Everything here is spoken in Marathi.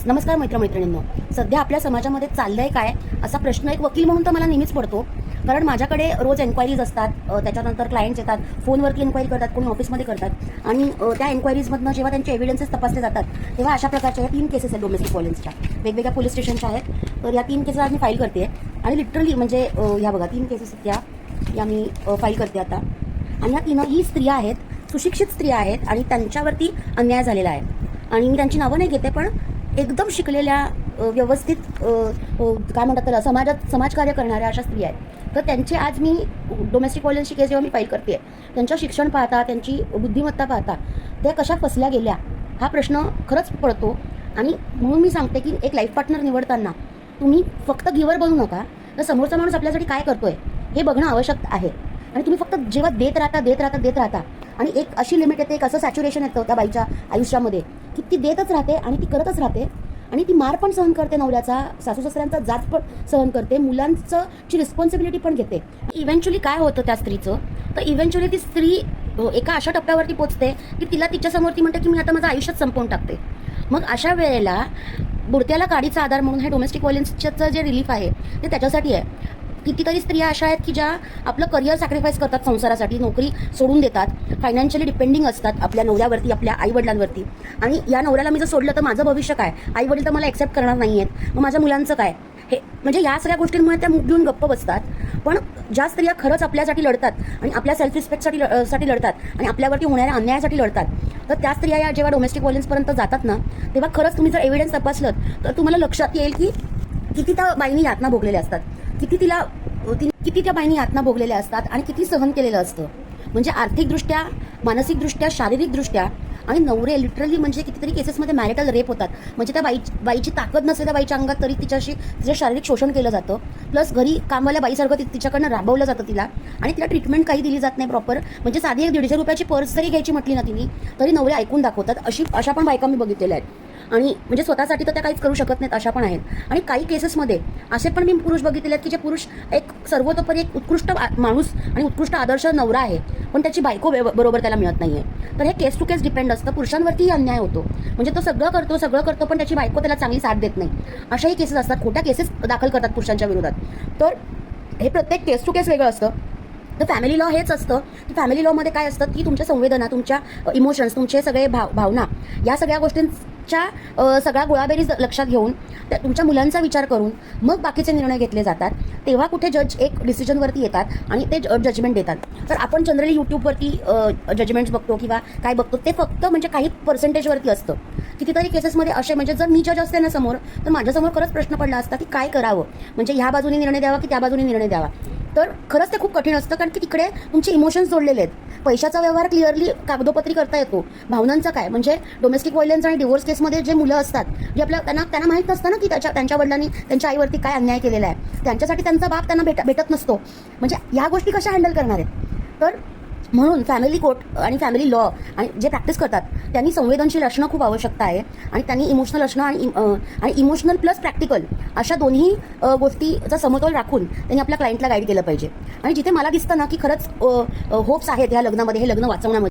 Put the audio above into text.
नमस्कार मैत्रिणींनो, सध्या आपल्या समाजामध्ये चाललंय काय असा प्रश्न एक वकील म्हणून तर मला नेहमीच पडतो. कारण माझ्याकडे रोज एन्क्वायरीज असतात, त्याच्यानंतर क्लायंट्स येतात, फोनवरती एन्क्वायरी करतात, कोणी ऑफिसमध्ये करतात आणि त्या एन्क्वायरीजमधनं जेव्हा त्यांचे एव्हिडन्सेस तपासले जातात तेव्हा अशा प्रकारच्या या 3 केसेस आहेत डोमेस्टिक व्हायलन्सच्या, वेगवेगळ्या पोलीस स्टेशनच्या आहेत. तर या 3 केसेस आज मी फाईल करते आणि लिटरली म्हणजे ह्या बघा 3 केसेस या मी फाईल करते आता. आणि या 3ही स्त्रिया आहेत, सुशिक्षित स्त्रिया आहेत आणि त्यांच्यावरती अन्याय झालेला आहे. आणि मी त्यांची नावं नाही घेते, पण एकदम शिकलेल्या व्यवस्थित काय म्हणतात त्याला समाजकार्य करणाऱ्या अशा स्त्रिया आहेत. तर त्यांचे आज मी डोमेस्टिक व्हायलन्सची केस जेव्हा मी फाईल करते त्यांचं शिक्षण पाहता, त्यांची बुद्धिमत्ता पाहता त्या कशा फसल्या गेल्या हा प्रश्न खरंच पडतो. आणि म्हणून मी सांगते की एक लाईफ पार्टनर निवडताना तुम्ही फक्त गिवर बनू नका, तर समोरचा माणूस आपल्यासाठी काय करतोय हे बघणं आवश्यक आहे. आणि तुम्ही फक्त जेव्हा देत राहता आणि एक अशी लिमिट येते, एक असं सॅच्युरेशन येतं त्या बाईच्या आयुष्यामध्ये की ती देतच राहते आणि ती करतच राहते आणि ती मार पण सहन करते, नवऱ्याचा सासू सासऱ्यांचा जाच पण सहन करते, मुलांची रिस्पॉन्सिबिलिटी पण घेते. इव्हेंच्युअली काय होतं त्या स्त्रीचं, तर इव्हेंच्युअली ती स्त्री एका अशा टप्प्यावरती पोचते की तिला तिच्यासमोर ती म्हणते की मी आता माझं आयुष्यच संपवून टाकते. मग अशा वेळेला बुडत्याला काडीचा आधार म्हणून हे डोमेस्टिक व्हायलन्सचं जे रिलीफ आहे ते त्याच्यासाठी आहे. कितीतरी स्त्रिया अशा आहेत की ज्या आपलं करिअर सॅक्रिफाईस करतात संसारासाठी, नोकरी सोडून देतात, फायनान्शियली डिपेंडिंग असतात आपल्या नवऱ्यावरती, आपल्या आईवडिलांवरती. आणि या नवऱ्याला मी जर सोडलं तर माझं भविष्य काय, आईवडील तर मला एक्सेप्ट करणार नाही आहेत, मग माझ्या मुलांचं काय, हे म्हणजे या सगळ्या गोष्टींमुळे त्या मुख घेऊन गप्प बसतात. पण ज्या स्त्रिया खरंच आपल्यासाठी लढतात आणि आपल्या सेल्फ रिस्पेक्टसाठी लढतात आणि आपल्यावरती होणाऱ्या अन्यायासाठी लढतात, तर त्या स्त्रिया या जेव्हा डोमेस्टिक व्हायलन्सपर्यंत जातात ना, तेव्हा खरंच तुम्ही जर एव्हिडन्स तपासलं तर तुम्हाला लक्षात येईल की किती त्या बाईंनी यातना भोगलेल्या असतात, किती त्या बाईंनी यातना भोगलेल्या असतात आणि किती सहन केलेलं असतं. म्हणजे आर्थिकदृष्ट्या, मानसिकदृष्ट्या, शारीरिकदृष्ट्या. आणि नवरे लिटरली म्हणजे कितीतरी केसेसमध्ये मॅरिटल रेप होतात. म्हणजे त्या बाईची ताकद नसते त्या बाईच्या अंगात तरी तिचं शारीरिक शोषण केलं जातं. प्लस घरी कामवाल्या बाईसारखं तिच्याकडनं राबवलं जातं तिला, आणि तिला ट्रीटमेंट काही दिली जात नाही प्रॉपर. म्हणजे साधी 150 रुपयाची पर्स जरी घ्यायची म्हटली ना तिने तरी नवरे ऐकून दाखवतात. अशा पण बायका मी बघितलेल्या आहेत. आणि म्हणजे स्वतःसाठी तर त्या काहीच करू शकत नाहीत, अशा पण आहेत. आणि काही केसेसमध्ये असे पण मी पुरुष बघितलेले आहेत की जे पुरुष एक सर्वतोपरी एक उत्कृष्ट माणूस आणि उत्कृष्ट आदर्श नवरा आहे, पण त्याची बायको बरोबर त्याला मिळत नाहीये. तर हे केस टू केस डिपेंड असतं. पुरुषांवरतीही अन्याय होतो, म्हणजे तो सगळं करतो पण त्याची बायको त्याला चांगली साथ देत नाही. अशाही केसेस असतात, खोट्या केसेस दाखल करतात पुरुषांच्या विरोधात. तर हे प्रत्येक केस टू केस वेगळं असतं. तर फॅमिली लॉ हेच असतं की फॅमिली लॉमध्ये काय असतं की तुमच्या संवेदना, तुमच्या इमोशन्स, तुमचे सगळे भावना, या सगळ्या गोष्टींच्या सगळ्या गोळाबेरीज लक्षात घेऊन तुमच्या मुलांचा विचार करून मग बाकीचे निर्णय घेतले जातात. तेव्हा कुठे जज एक डिसिजनवरती येतात आणि ते जजमेंट देतात. तर आपण जनरली यूट्यूबवरती जजमेंट्स बघतो किंवा काय बघतो ते फक्त म्हणजे काही पर्सेंटेजवरती असतं. कितीतरी केसेसमध्ये असे म्हणजे जर मी जज असते ना समोर, तर माझ्यासमोर खरंच प्रश्न पडला असता की काय करावं, म्हणजे ह्या बाजूने निर्णय द्यावा की त्या बाजूने निर्णय द्यावा. तर खरंच ते खूप कठीण असतं, कारण की तिकडे तुमचे इमोशन्स जोडलेले आहेत. पैशाचा व्यवहार क्लिअरली कागदोपत्री करता येतो, भावनांचा काय, म्हणजे डोमेस्टिक व्हायलन्स आणि डिवोर्स केसमध्ये जे मुलं असतात जे त्यांना माहीत नसतं ना की त्यांच्या वडिलांनी त्यांच्या आईवरती काय अन्याय केलेला आहे, त्यांच्यासाठी त्यांचा बाप त्यांना भेटत नसतो. म्हणजे या गोष्टी कशा हँडल करणार आहेत. तर म्हणून फॅमिली कोर्ट आणि फॅमिली लॉ आणि जे प्रॅक्टिस करतात त्यांनी संवेदनशील असणं खूप आवश्यकता आहे. आणि त्यांनी इमोशनल असणं आणि इमोशनल प्लस प्रॅक्टिकल अशा दोन्ही गोष्टीचा समतोल राखून त्यांनी आपल्या क्लायंटला गाईड केलं पाहिजे. आणि जिथे मला दिसतं ना की खरंच होप्स आहेत ह्या लग्नामध्ये, हे लग्न वाचवण्यामध्ये,